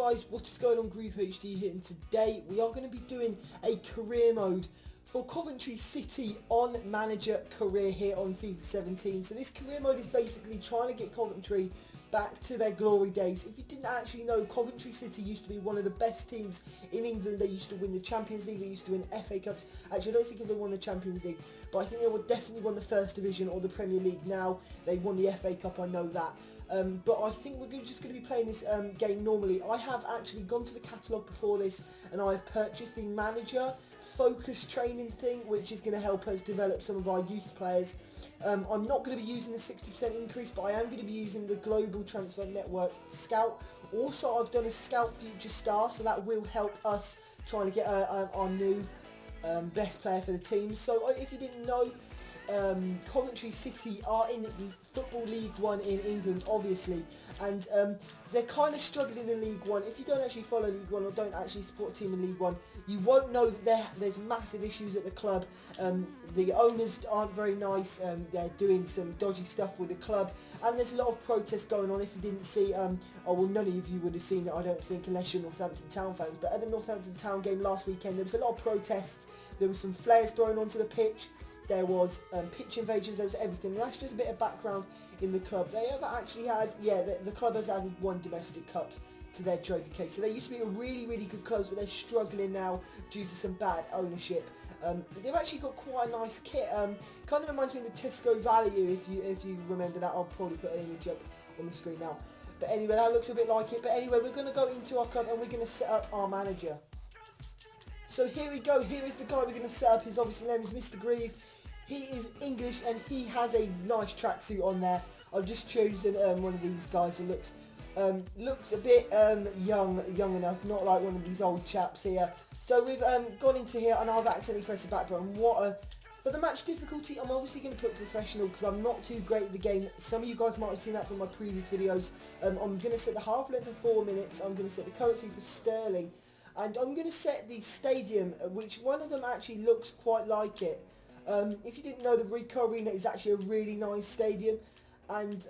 guys, what is going on? GreeveHD here, and today we are going to be doing a career mode for Coventry City on manager career here on FIFA 17. So this career mode is basically trying to get Coventry back to their glory days. If you didn't actually know, Coventry City used to be one of the best teams in England. They used to win the Champions League, they used to win FA Cups. Actually, I don't think if they won the Champions League, but I think they would definitely won the First Division or the Premier League. Now they won the FA Cup, I know that. But I think we're just going to be playing this game normally. I have actually gone to the catalogue before this and I have purchased the manager focus training thing, which is going to help us develop some of our youth players. I'm not going to be using the 60% increase, but I am going to be using the Global Transfer Network Scout. Also, I've done a Scout Future Star, so that will help us trying to get our new best player for the team. So if you didn't know, Coventry City are in the Football League 1 in England, obviously, and they're kind of struggling in League 1. If you don't actually follow League 1 or don't actually support a team in League 1, you won't know that there's massive issues at the club. The owners aren't very nice, they're doing some dodgy stuff with the club, and there's a lot of protests going on. If you didn't see, oh well, none of you would have seen it, I don't think, unless you're Northampton Town fans, but at the Northampton Town game last weekend, there was a lot of protests. There was some flares thrown onto the pitch. There was pitch invasions, there was everything. And that's just a bit of background in the club. They have actually had, the club has added one domestic cup to their trophy case. So they used to be a really, really good club, but they're struggling now due to some bad ownership. They've actually got quite a nice kit. Kind of reminds me of the Tesco Value, if you remember that. I'll probably put an image up on the screen now. But anyway, that looks a bit like it. But anyway, we're going to go into our club and we're going to set up our manager. So here we go. Here is the guy we're going to set up. His obviously name is Mr. Greeve. He is English and he has a nice tracksuit on there. I've just chosen one of these guys that looks a bit young enough, not like one of these old chaps here. So we've gone into here and I've accidentally pressed the back button. For the match difficulty, I'm obviously going to put professional because I'm not too great at the game. Some of you guys might have seen that from my previous videos. I'm going to set the half-length for 4 minutes. I'm going to set the currency for sterling. And I'm going to set the stadium, which one of them actually looks quite like it. If you didn't know, the Ricoh Arena is actually a really nice stadium, and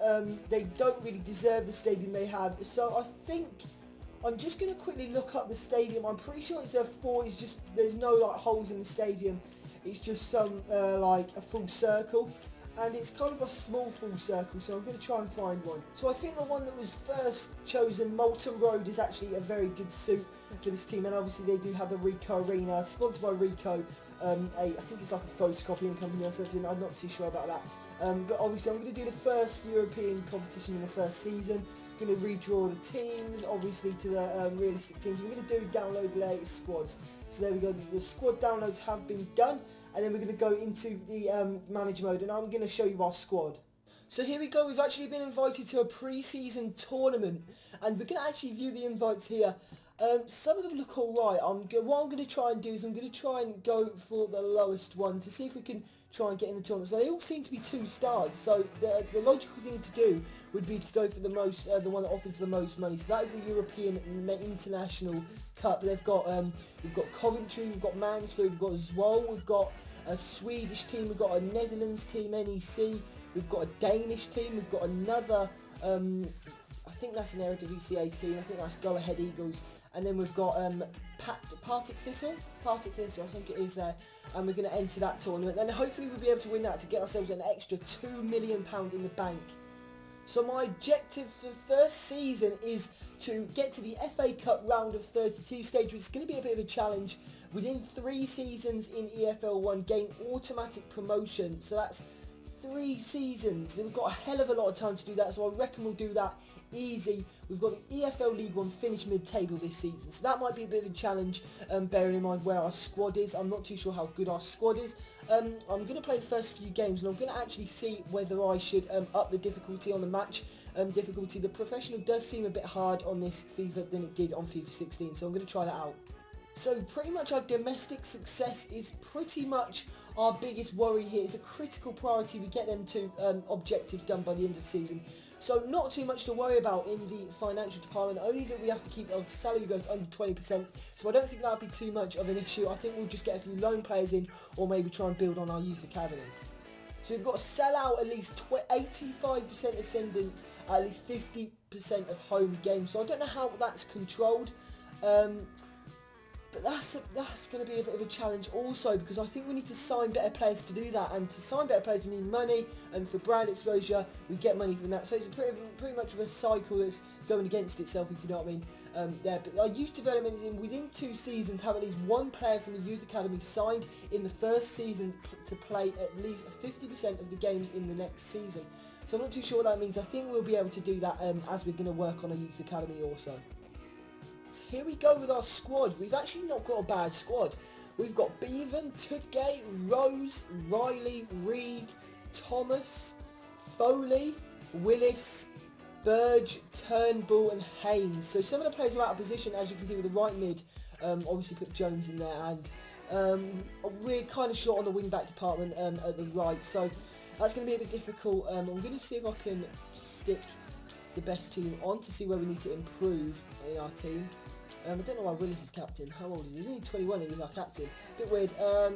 they don't really deserve the stadium they have. So I think I'm just going to quickly look up the stadium. I'm pretty sure it's there's no like holes in the stadium. It's just some like a full circle. And it's kind of a small full circle, so I'm going to try and find one. So I think the one that was first chosen, Molten Road, is actually a very good suit for this team, and obviously they do have the Ricoh Arena, sponsored by Ricoh. I think it's like a photocopying company or something, I'm not too sure about that. But obviously I'm going to do the first European competition in the first season. I'm going to redraw the teams, obviously, to the realistic teams. We're going to do download the latest squads. So there we go, the squad downloads have been done. And then we're going to go into the manager mode, and I'm going to show you our squad. So here we go, we've actually been invited to a pre-season tournament, and we're going to actually view the invites here. Some of them look alright. What I'm going to try and do is I'm going to try and go for the lowest one to see if we can try and get in the tournament. So they all seem to be 2 stars, so the logical thing to do would be to go for the one that offers the most money. So that is the European International Cup. We've got Coventry, we've got Mansfield, we've got Zwolle, we've got a Swedish team, we've got a Netherlands team, NEC, we've got a Danish team, we've got another, I think that's an Eredivisie 18, I think that's Go Ahead Eagles, and then we've got Partick Thistle, I think it is there, and we're going to enter that tournament, and hopefully we'll be able to win that to get ourselves an extra £2 million in the bank. So my objective for the first season is to get to the FA Cup round of 32 stage, which is going to be a bit of a challenge. Within 3 seasons in EFL 1, gain automatic promotion. So that's 3 seasons. We've got a hell of a lot of time to do that, so I reckon we'll do that easy. We've got the EFL League 1 finish mid-table this season, so that might be a bit of a challenge, bearing in mind where our squad is. I'm not too sure how good our squad is. I'm going to play the first few games, and I'm going to actually see whether I should up the difficulty on the match difficulty. The professional does seem a bit hard on this FIFA than it did on FIFA 16, so I'm going to try that out. So pretty much our domestic success is pretty much our biggest worry here. It's a critical priority we get them to objectives done by the end of the season. So not too much to worry about in the financial department, only that we have to keep our salary growth under 20%. So I don't think that would be too much of an issue. I think we'll just get a few loan players in, or maybe try and build on our youth academy. So we've got to sell out at least 85% attendance, at least 50% of home games. So I don't know how that's controlled. But that's going to be a bit of a challenge also, because I think we need to sign better players to do that, and to sign better players we need money, and for brand exposure we get money from that. So it's pretty much of a cycle that's going against itself, if you know what I mean. But our youth development is within 2 seasons have at least one player from the youth academy signed in the first season to play at least 50% of the games in the next season. So I'm not too sure what that means. I think we'll be able to do that as we're going to work on a youth academy also. So here we go with our squad. We've actually not got a bad squad. We've got Bevan, Tudgate, Rose, Riley, Reed, Thomas, Foley, Willis, Burge, Turnbull and Haynes. So some of the players are out of position, as you can see with the right mid. Obviously put Jones in there, and we're kind of short on the wing back department at the right. So that's going to be a bit difficult. I'm going to see if I can stick the best team on to see where we need to improve in our team. I don't know why Willis is captain. How old is he? He's only 21 and he's our captain. Bit weird. So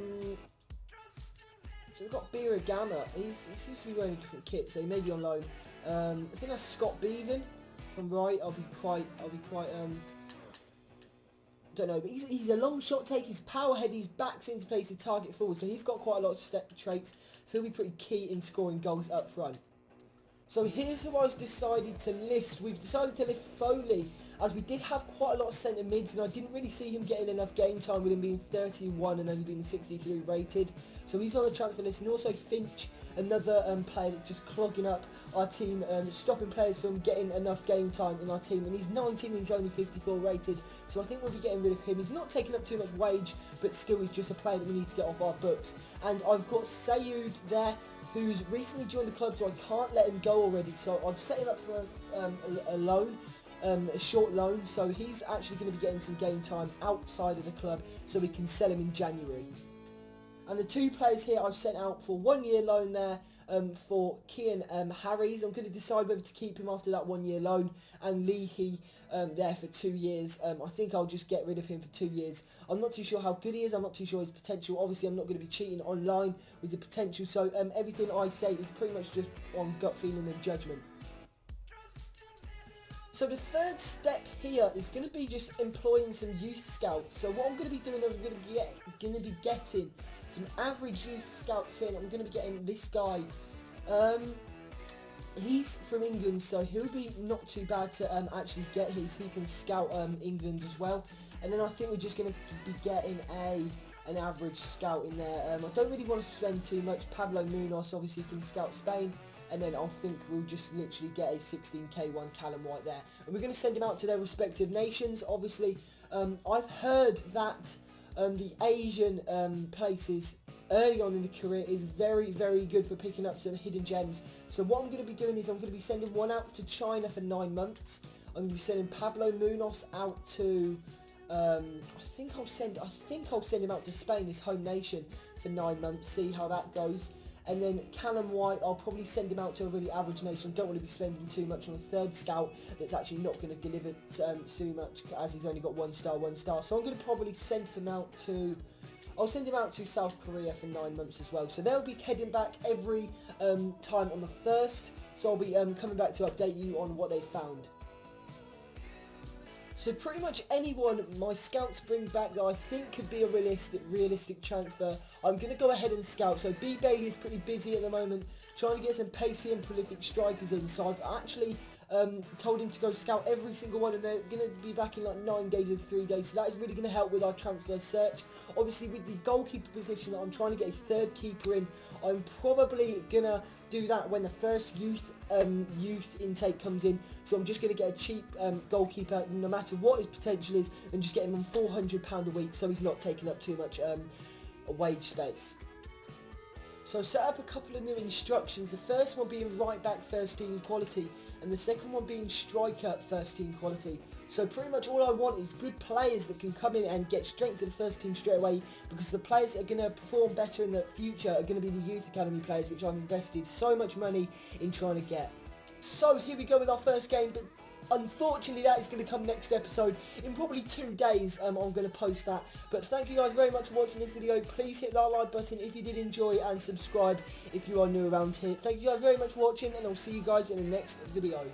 we've got Bira Gamma. He seems to be wearing a different kit, so he may be on loan. I think that's Scott Bevan from right. I'll be quite don't know, but he's a long shot take. He's power head. He's backs into place to target forward, so he's got quite a lot of step traits. So he'll be pretty key in scoring goals up front. So here's who I've decided to list. We've decided to list Foley, as we did have quite a lot of centre mids, and I didn't really see him getting enough game time with him being 31 and only being 63 rated. So he's on the transfer list, and also Finch, another player that's just clogging up our team, stopping players from getting enough game time in our team. And he's 19 and he's only 54 rated, so I think we'll be getting rid of him. He's not taking up too much wage, but still he's just a player that we need to get off our books. And I've got Sayud there, who's recently joined the club, so I can't let him go already. So I've set him up for a loan. A short loan, so he's actually going to be getting some game time outside of the club, so we can sell him in January. And the 2 players here I've sent out for 1-year loan there for Kian Harries. I'm going to decide whether to keep him after that 1-year loan, and Leahy there for 2 years. I think I'll just get rid of him for 2 years. I'm not too sure how good he is. I'm not too sure his potential. Obviously I'm not going to be cheating online with the potential, so everything I say is pretty much just on gut feeling and judgment. So the third step here is going to be just employing some youth scouts. So what I'm going to be doing is I'm going to be getting some average youth scouts in. I'm going to be getting this guy. He's from England, so he'll be not too bad to actually get his. He can scout England as well. And then I think we're just going to be getting an average scout in there. I don't really want to spend too much. Pablo Munoz obviously can scout Spain. And then I think we'll just literally get a 16k one Callum White there. And we're going to send him out to their respective nations. Obviously, I've heard that the Asian places early on in the career is very, very good for picking up some hidden gems. So what I'm going to be doing is I'm going to be sending one out to China for 9 months. I'm going to be sending Pablo Munoz out to... I think I'll send him out to Spain, his home nation, for 9 months. See how that goes. And then Callum White, I'll probably send him out to a really average nation. I don't want to be spending too much on a third scout that's actually not going to deliver too much, as he's only got 1 star. So I'm going to probably send him out to... I'll send him out to South Korea for 9 months as well. So they'll be heading back every time on the 1st. So I'll be coming back to update you on what they found. So pretty much anyone my scouts bring back that I think could be a realistic transfer, I'm going to go ahead and scout. So B. Bailey is pretty busy at the moment, trying to get some pacey and prolific strikers in. So I've actually told him to go scout every single one, and they're going to be back in like 9 days or 3 days. So that is really going to help with our transfer search. Obviously with the goalkeeper position, I'm trying to get a third keeper in. I'm probably going to do that when the first youth intake comes in. So I'm just going to get a cheap goalkeeper, no matter what his potential is, and just get him on £400 a week, so he's not taking up too much wage space. So I set up a couple of new instructions. The first one being right back first team quality, and the second one being striker first team quality. So pretty much all I want is good players that can come in and get straight to the first team straight away, because the players that are going to perform better in the future are going to be the youth academy players, which I've invested so much money in trying to get. So here we go with our first game, but unfortunately that is going to come next episode. In probably 2 days I'm going to post that. But thank you guys very much for watching this video. Please hit that like button if you did enjoy, and subscribe if you are new around here. Thank you guys very much for watching, and I'll see you guys in the next video.